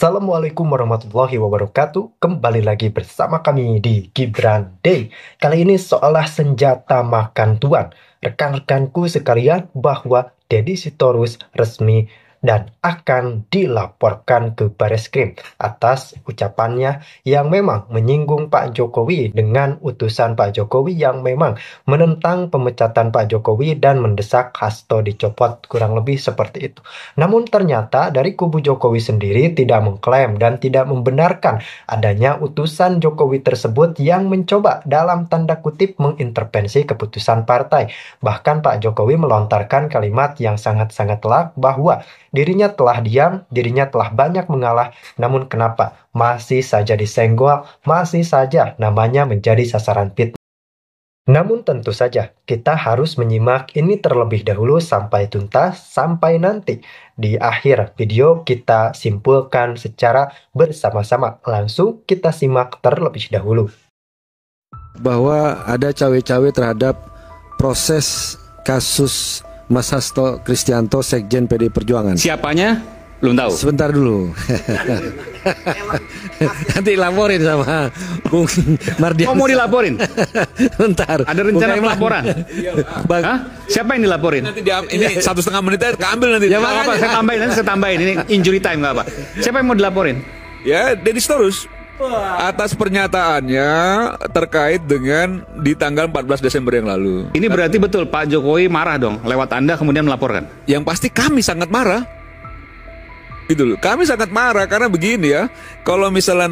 Assalamualaikum warahmatullahi wabarakatuh. Kembali lagi bersama kami di Gibran Day. Kali ini seolah senjata makan tuan. Rekan-rekanku sekalian, bahwa Deddy Sitorus resmi dan akan dilaporkan ke Bareskrim atas ucapannya yang memang menyinggung Pak Jokowi dengan utusan Pak Jokowi yang memang menentang pemecatan Pak Jokowi dan mendesak Hasto dicopot, kurang lebih seperti itu. Namun ternyata dari kubu Jokowi sendiri tidak mengklaim dan tidak membenarkan adanya utusan Jokowi tersebut yang mencoba dalam tanda kutip mengintervensi keputusan partai. Bahkan Pak Jokowi melontarkan kalimat yang sangat-sangat telak bahwa dirinya telah diam, dirinya telah banyak mengalah, namun kenapa masih saja disenggol, masih saja namanya menjadi sasaran fitnah. Namun tentu saja kita harus menyimak ini terlebih dahulu sampai tuntas, sampai nanti di akhir video kita simpulkan secara bersama-sama. Langsung kita simak terlebih dahulu. Bahwa ada cawe-cawe terhadap proses kasus Mas Hasto Kristianto, Sekjen PD Perjuangan. Siapanya? Belum tahu. Sebentar dulu. Nanti laporin sama Bung Mardian. Oh, mau dilaporin? Bentar. Ada rencana pelaporan? Hah? Siapa yang dilaporin? Nanti ini 1,5 menit keambil nanti. Ya apa? Saya tambahin. Ini injury time nggak apa. Siapa yang mau dilaporin? Ya, Deddy Sitorus. Atas pernyataannya terkait dengan di tanggal 14 Desember yang lalu. Ini berarti betul Pak Jokowi marah dong lewat Anda kemudian melaporkan. Yang pasti kami sangat marah. Itu loh. Kami sangat marah karena begini ya. Kalau misalnya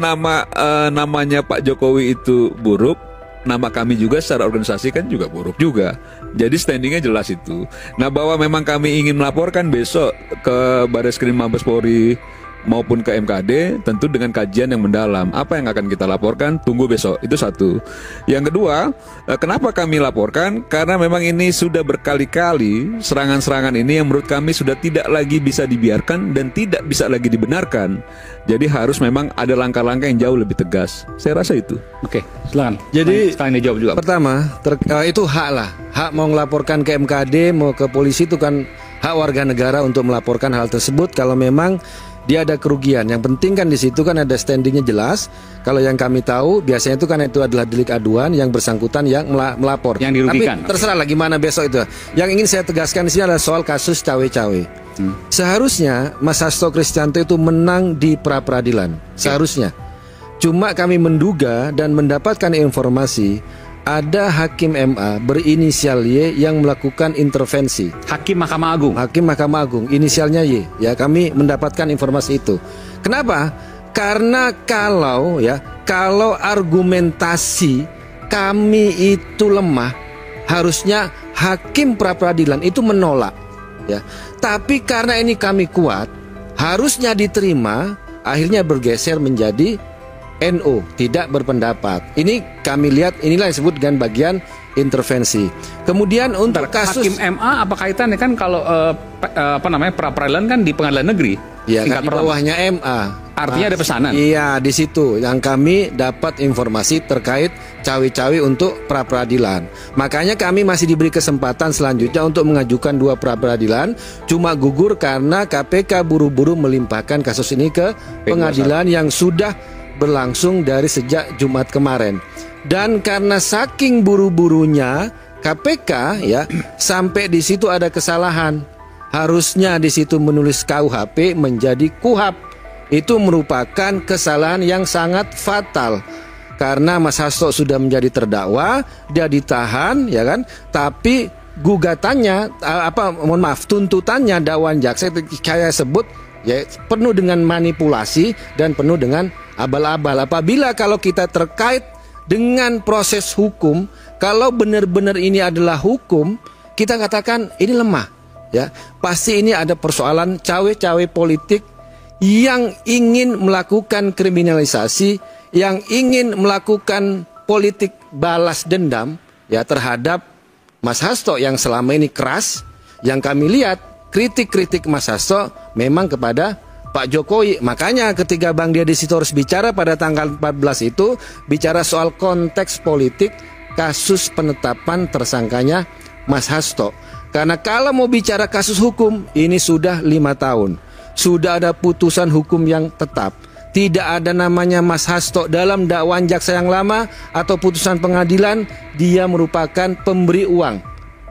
namanya Pak Jokowi itu buruk, nama kami juga secara organisasi kan juga buruk juga. Jadi standingnya jelas itu. Nah, bahwa memang kami ingin melaporkan besok ke Bareskrim Mabes Polri maupun ke MKD, tentu dengan kajian yang mendalam. Apa yang akan kita laporkan, tunggu besok. Itu satu. Yang kedua, kenapa kami laporkan? Karena memang ini sudah berkali-kali serangan-serangan ini yang menurut kami sudah tidak lagi bisa dibiarkan dan tidak bisa lagi dibenarkan. Jadi harus memang ada langkah-langkah yang jauh lebih tegas. Saya rasa itu. Oke, silakan. Jadi sekarang dijawab juga. Pertama, itu hak lah. Hak mau melaporkan ke MKD, mau ke polisi itu kan hak warga negara untuk melaporkan hal tersebut kalau memang dia ada kerugian. Yang penting kan di situ kan ada standingnya jelas. Kalau yang kami tahu biasanya itu adalah delik aduan yang bersangkutan yang melapor. Yang dirugikan. Tapi terserah lah gimana besok itu. Yang ingin saya tegaskan di sini adalah soal kasus cawe-cawe. Seharusnya Mas Hasto Kristianto itu menang di pra-peradilan. Seharusnya. Cuma kami menduga dan mendapatkan informasi ada hakim MA berinisial Y yang melakukan intervensi. Hakim Mahkamah Agung. Hakim Mahkamah Agung, inisialnya Y. Ya, kami mendapatkan informasi itu. Kenapa? Karena kalau argumentasi kami itu lemah, harusnya hakim pra-peradilan itu menolak. Ya, tapi karena ini kami kuat, harusnya diterima. Akhirnya bergeser menjadi NO, tidak berpendapat. Ini kami lihat, inilah yang disebut dengan bagian intervensi. Kemudian untuk kasus Hakim MA apa kaitannya kan kalau pra-peradilan kan di pengadilan negeri. Ya, kan di bawahnya MA. Artinya ada pesanan. Iya, di situ yang kami dapat informasi terkait cawe-cawe untuk pra-peradilan. Makanya kami masih diberi kesempatan selanjutnya untuk mengajukan 2 pra-peradilan, cuma gugur karena KPK buru-buru melimpahkan kasus ini ke pengadilan yang sudah berlangsung dari sejak Jumat kemarin. Dan karena saking buru-burunya KPK ya, sampai di situ ada kesalahan. Harusnya di situ menulis KUHP menjadi KUHAP. Itu merupakan kesalahan yang sangat fatal. Karena Mas Hasto sudah menjadi terdakwa, dia ditahan ya kan, tapi gugatannya tuntutannya dakwaan jaksa saya sebut ya penuh dengan manipulasi dan penuh dengan abal-abal. Apabila kalau kita terkait dengan proses hukum, kalau benar-benar ini adalah hukum, kita katakan ini lemah. Ya, pasti ini ada persoalan cawe-cawe politik yang ingin melakukan kriminalisasi, yang ingin melakukan politik balas dendam ya terhadap Mas Hasto yang selama ini keras. Yang kami lihat kritik-kritik Mas Hasto memang kepada Pak Jokowi. Makanya ketika Bang Deddy Sitorus bicara pada tanggal 14 itu, bicara soal konteks politik kasus penetapan tersangkanya Mas Hasto. Karena kalau mau bicara kasus hukum, ini sudah 5 tahun. sudah ada putusan hukum yang tetap. Tidak ada namanya Mas Hasto dalam dakwaan jaksa yang lama atau putusan pengadilan dia merupakan pemberi uang.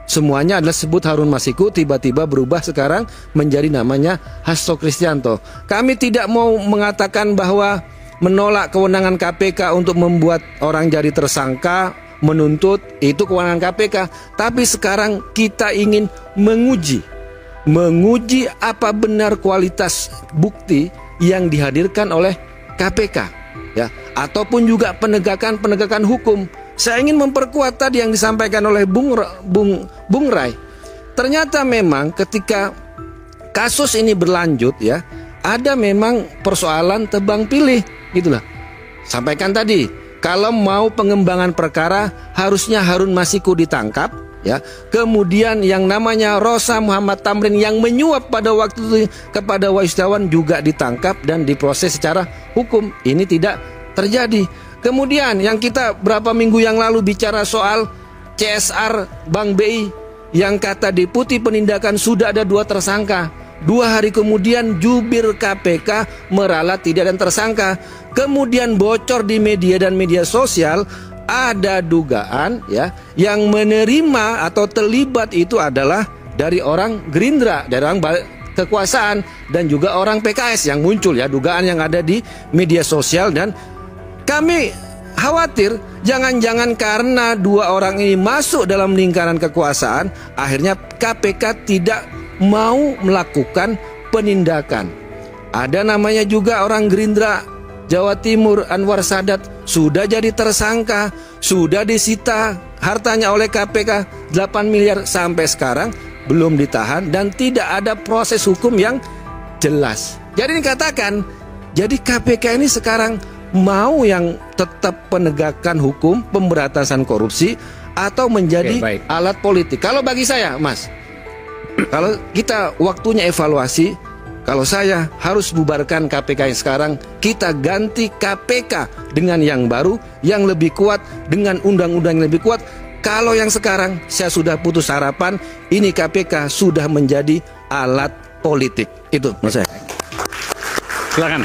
Semuanya adalah sebut Harun Masiku, tiba-tiba berubah sekarang menjadi namanya Hasto Kristianto. Kami tidak mau mengatakan bahwa menolak kewenangan KPK untuk membuat orang jadi tersangka, menuntut, itu kewenangan KPK. Tapi sekarang kita ingin menguji apa benar kualitas bukti yang dihadirkan oleh KPK, ya, ataupun juga penegakan hukum. Saya ingin memperkuat tadi yang disampaikan oleh Bung Rai. Ternyata memang ketika kasus ini berlanjut, ya, ada memang persoalan tebang pilih, gitulah. Sampaikan tadi, kalau mau pengembangan perkara harusnya Harun Masiku ditangkap, ya. Kemudian yang namanya Rosa Muhammad Tamrin yang menyuap pada waktu itu kepada Wahyu Setiawan juga ditangkap dan diproses secara hukum. Ini tidak terjadi. Kemudian yang kita berapa minggu yang lalu bicara soal CSR Bank BI yang kata Deputi Penindakan sudah ada 2 tersangka. 2 hari kemudian jubir KPK meralat tidak ada tersangka. Kemudian bocor di media dan media sosial ada dugaan, ya, yang menerima atau terlibat itu adalah dari orang Gerindra, dari orang kekuasaan dan juga orang PKS yang muncul, ya, dugaan yang ada di media sosial. Dan kami khawatir jangan-jangan karena 2 orang ini masuk dalam lingkaran kekuasaan, akhirnya KPK tidak mau melakukan penindakan. Ada namanya juga orang Gerindra Jawa Timur, Anwar Sadat, sudah jadi tersangka, sudah disita hartanya oleh KPK 8 miliar sampai sekarang belum ditahan dan tidak ada proses hukum yang jelas. Jadi dikatakan, jadi KPK ini sekarang mau yang tetap penegakan hukum, pemberantasan korupsi, atau menjadi alat politik. Kalau bagi saya, Mas, kalau kita waktunya evaluasi, kalau saya harus bubarkan KPK yang sekarang, kita ganti KPK dengan yang baru, yang lebih kuat, dengan undang-undang yang lebih kuat. Kalau yang sekarang, saya sudah putus harapan, ini KPK sudah menjadi alat politik. Itu menurut saya. Silakan.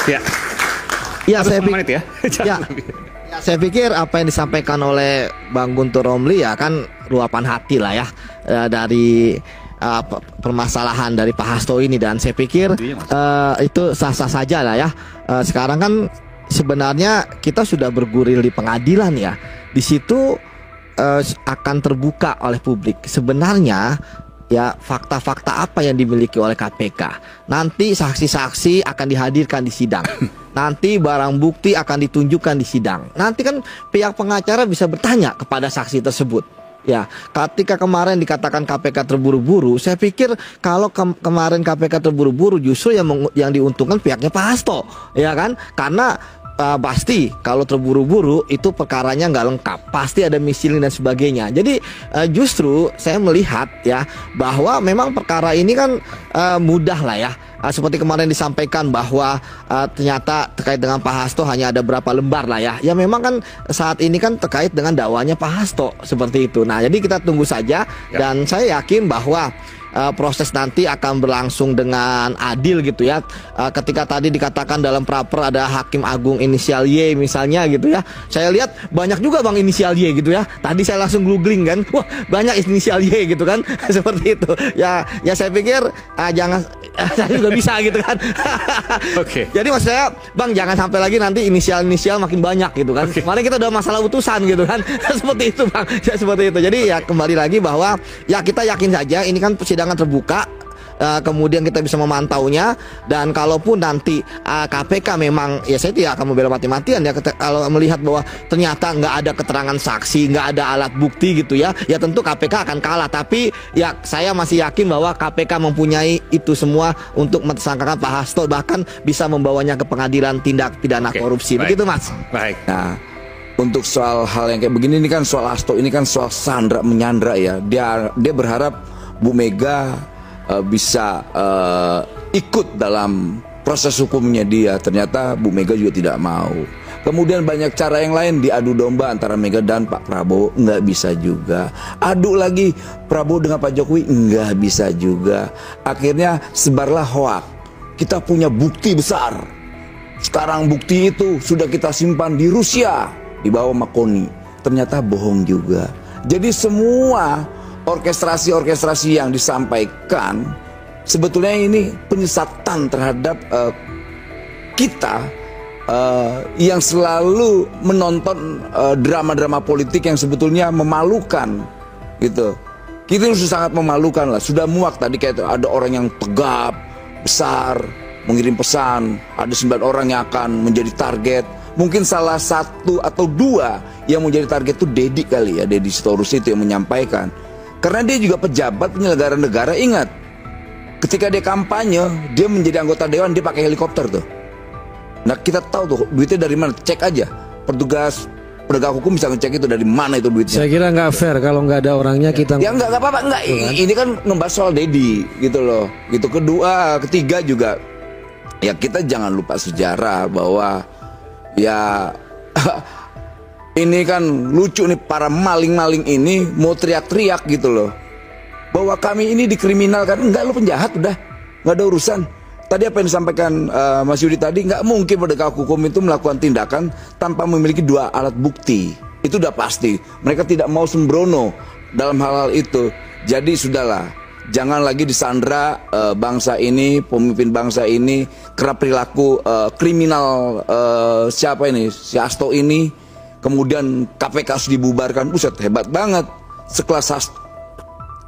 Ya. Ya, saya menit ya. Saya pikir apa yang disampaikan oleh Bang Guntur Romli ya kan luapan hati lah ya, dari permasalahan dari Pak Hasto ini, dan saya pikir itu sah-sah saja lah ya. Sekarang kan sebenarnya kita sudah bergulir di pengadilan ya. Di situ akan terbuka oleh publik sebenarnya ya fakta-fakta apa yang dimiliki oleh KPK. Nanti saksi-saksi akan dihadirkan di sidang. Nanti barang bukti akan ditunjukkan di sidang. Nanti kan pihak pengacara bisa bertanya kepada saksi tersebut. Ya, ketika kemarin dikatakan KPK terburu-buru, saya pikir kalau kemarin KPK terburu-buru justru yang diuntungkan pihaknya Pak Hasto, ya kan? Karena pasti kalau terburu-buru itu perkaranya nggak lengkap, pasti ada misiling dan sebagainya. Jadi justru saya melihat ya bahwa memang perkara ini kan mudah lah ya. Seperti kemarin disampaikan bahwa ternyata terkait dengan Pak Hasto hanya ada berapa lembar lah ya. Ya memang kan saat ini kan terkait dengan dakwanya Pak Hasto seperti itu. Nah jadi kita tunggu saja dan saya yakin bahwa proses nanti akan berlangsung dengan adil gitu ya. Ketika tadi dikatakan dalam praper ada Hakim Agung inisial Y misalnya gitu ya, saya lihat banyak juga Bang inisial Y gitu ya. Tadi saya langsung googling kan, wah banyak inisial Y gitu kan. Seperti itu ya saya pikir jangan saya juga bisa gitu kan. Oke. Jadi maksud saya Bang jangan sampai lagi nanti inisial makin banyak gitu kan. Kemarin kita udah masalah utusan gitu kan. Seperti itu Bang ya, seperti itu. Jadi ya kembali lagi bahwa ya kita yakin saja ini kan persidangan terbuka, kemudian kita bisa memantaunya, dan kalaupun nanti KPK memang ya saya tidak akan membela mati-matian ya kalau melihat bahwa ternyata nggak ada keterangan saksi, nggak ada alat bukti gitu ya tentu KPK akan kalah. Tapi ya saya masih yakin bahwa KPK mempunyai itu semua untuk mentersangkakan Pak Hasto, bahkan bisa membawanya ke pengadilan tindak pidana korupsi. Begitu Mas. Baik. Nah, untuk soal hal yang kayak begini, ini kan soal Hasto, ini kan soal sandra menyandra ya. Dia berharap Bu Mega bisa ikut dalam proses hukumnya dia. Ternyata Bu Mega juga tidak mau. Kemudian banyak cara yang lain, diadu domba antara Mega dan Pak Prabowo, nggak bisa juga. Adu lagi Prabowo dengan Pak Jokowi, nggak bisa juga. Akhirnya sebarlah hoak. Kita punya bukti besar. Sekarang bukti itu sudah kita simpan di Rusia, di bawah Makoni. Ternyata bohong juga. Jadi semua orkestrasi-orkestrasi yang disampaikan sebetulnya ini penyesatan terhadap kita yang selalu menonton drama-drama politik yang sebetulnya memalukan gitu. Kita sudah sangat memalukan lah. Sudah muak tadi kayak ada orang yang tegap, besar, mengirim pesan. Ada 9 orang yang akan menjadi target. Mungkin salah satu atau 2 yang menjadi target itu Dedi kali ya, Dedi Sitorus itu yang menyampaikan. Karena dia juga pejabat penyelenggara negara, ingat. Ketika dia kampanye, dia menjadi anggota dewan, dia pakai helikopter tuh. Nah kita tahu tuh duitnya dari mana, cek aja. Petugas penegak hukum bisa ngecek itu dari mana itu duitnya. Saya kira nggak fair kalau nggak ada orangnya kita. Ya nggak apa-apa, nggak. Ini kan ngebahas soal Dedi gitu loh. Gitu. Kedua, ketiga juga, ya kita jangan lupa sejarah bahwa ya ini kan lucu nih, para maling-maling ini mau teriak-teriak gitu loh, bahwa kami ini dikriminalkan. Enggak, lo penjahat udah, nggak ada urusan. Tadi apa yang disampaikan Mas Yudi tadi, nggak mungkin penegak hukum itu melakukan tindakan tanpa memiliki 2 alat bukti. Itu udah pasti. Mereka tidak mau sembrono dalam hal-hal itu. Jadi sudahlah, jangan lagi disandra bangsa ini, pemimpin bangsa ini kerap perilaku kriminal. Siapa ini? Si Hasto ini. Kemudian KPK harus dibubarkan. Buset, hebat banget.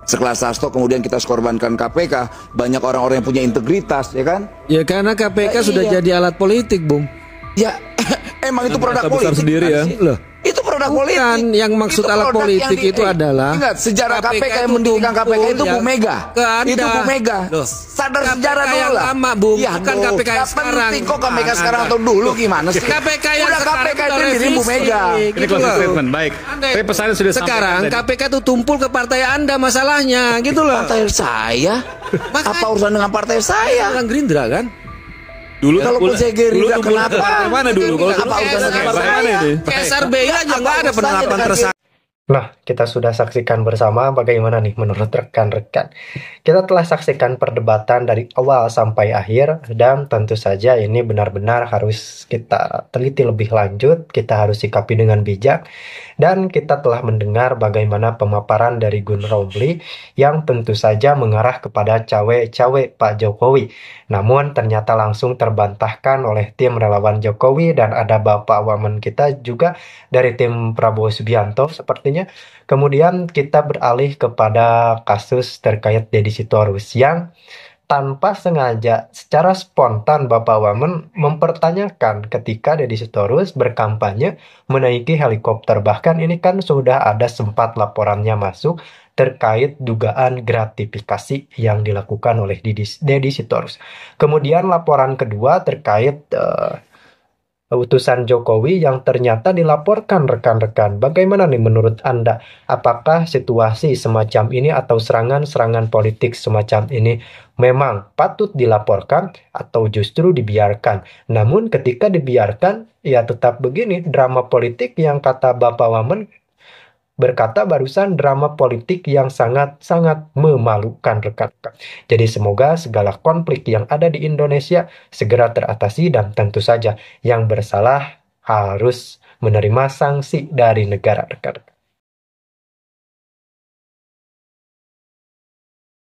Sekelas Hasto kemudian kita korbankan KPK. Banyak orang-orang yang punya integritas, ya kan? Ya karena KPK sudah iya. jadi alat politik, Bung. Ya emang itu produk besar politik sendiri ya. Loh. Itu produk politik. Bukan, yang maksud Itu alat produk politik yang itu adalah ingat, sejarah KPK yang itu mendirikan KPK itu tumpul, Bu Mega. ya, ke Itu Anda. Bu Mega. Loh, Sadar KPK sejarah dulu yang lah. lama, Bung. Ya, Bukan KPK yang nggak sekarang. penting kok KPK Anda. sekarang atau dulu gimana sih? KPK yang Udah sekarang KPK itu udah diri Bu revisi. Mega. Ini Gitu closing loh. statement, baik. Tapi pesannya sudah Sekarang sampaikan tadi. KPK itu tumpul ke partai Anda masalahnya, gitu loh. Partai saya? Makanya- Apa urusan dengan partai saya? Orang Gerindra kan? Dulu Kalaupun saya Gerindra, kenapa? Partai mana dulu? Kalau Apa urusan dengan partai mana ini? KSRBI aja nggak ada penetapan tersangka. Nah, kita sudah saksikan bersama bagaimana nih menurut rekan-rekan. Kita telah saksikan perdebatan dari awal sampai akhir, dan tentu saja ini benar-benar harus kita teliti lebih lanjut, kita harus sikapi dengan bijak, dan kita telah mendengar bagaimana pemaparan dari Gun Romli yang tentu saja mengarah kepada cawe-cawe Pak Jokowi. Namun ternyata langsung terbantahkan oleh tim relawan Jokowi, dan ada Bapak Wamen kita juga dari tim Prabowo Subianto sepertinya. Kemudian kita beralih kepada kasus terkait Deddy Sitorus yang tanpa sengaja secara spontan Bapak Wamen mempertanyakan ketika Deddy Sitorus berkampanye menaiki helikopter. Bahkan ini kan sudah ada sempat laporannya masuk terkait dugaan gratifikasi yang dilakukan oleh Deddy Sitorus. Kemudian laporan kedua terkait utusan Jokowi yang ternyata dilaporkan rekan-rekan. Bagaimana nih menurut Anda? Apakah situasi semacam ini atau serangan-serangan politik semacam ini memang patut dilaporkan atau justru dibiarkan? Namun ketika dibiarkan, ya tetap begini, drama politik yang kata Bapak Wamen berkata barusan, drama politik yang sangat-sangat memalukan rekan-rekan. Jadi semoga segala konflik yang ada di Indonesia segera teratasi, dan tentu saja yang bersalah harus menerima sanksi dari negara rekan-rekan.